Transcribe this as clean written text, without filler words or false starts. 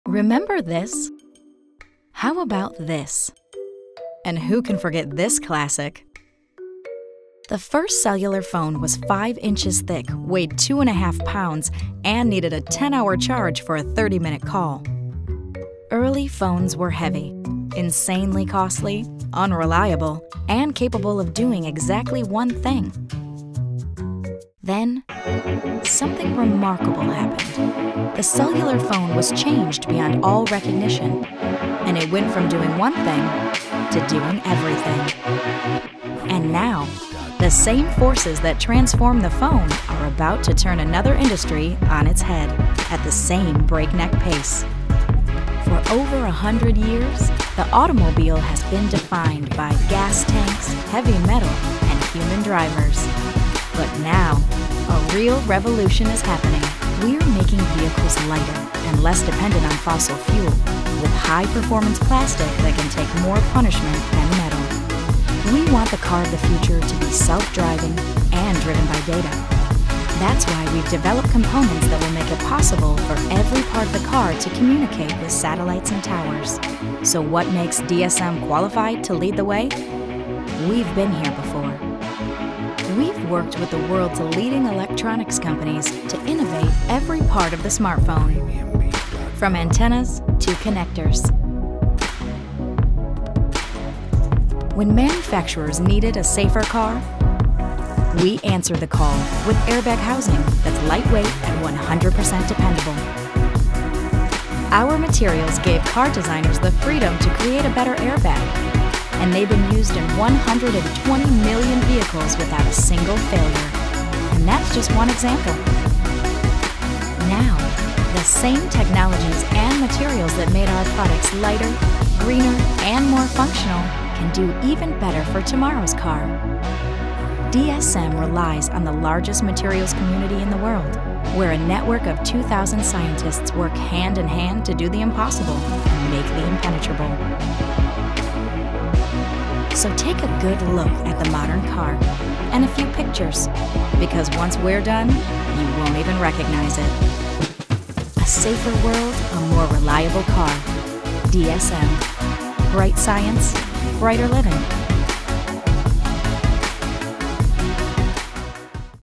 Remember this? How about this? And who can forget this classic? The first cellular phone was 5 inches thick, weighed 2.5 pounds, and needed a 10-hour charge for a 30-minute call. Early phones were heavy, insanely costly, unreliable, and capable of doing exactly one thing. Then, something remarkable happened. The cellular phone was changed beyond all recognition, and it went from doing one thing to doing everything. And now, the same forces that transform the phone are about to turn another industry on its head at the same breakneck pace. For over 100 years, the automobile has been defined by gas tanks, heavy metal, and human drivers. But now, a real revolution is happening. We're making vehicles lighter and less dependent on fossil fuel, with high-performance plastic that can take more punishment than metal. We want the car of the future to be self-driving and driven by data. That's why we've developed components that will make it possible for every part of the car to communicate with satellites and towers. So what makes DSM qualified to lead the way? We've been here before. We've worked with the world's leading electronics companies to innovate every part of the smartphone, from antennas to connectors. When manufacturers needed a safer car, we answered the call with airbag housing that's lightweight and 100% dependable. Our materials gave car designers the freedom to create a better airbag, and they've been used in 120 million vehicles without a single failure. And that's just one example. Now, the same technologies and materials that made our products lighter, greener, and more functional can do even better for tomorrow's car. DSM relies on the largest materials community in the world, where a network of 2,000 scientists work hand in hand to do the impossible and make the impenetrable. So take a good look at the modern car and a few pictures, because once we're done, you won't even recognize it. A safer world, a more reliable car. DSM. Bright science, brighter living.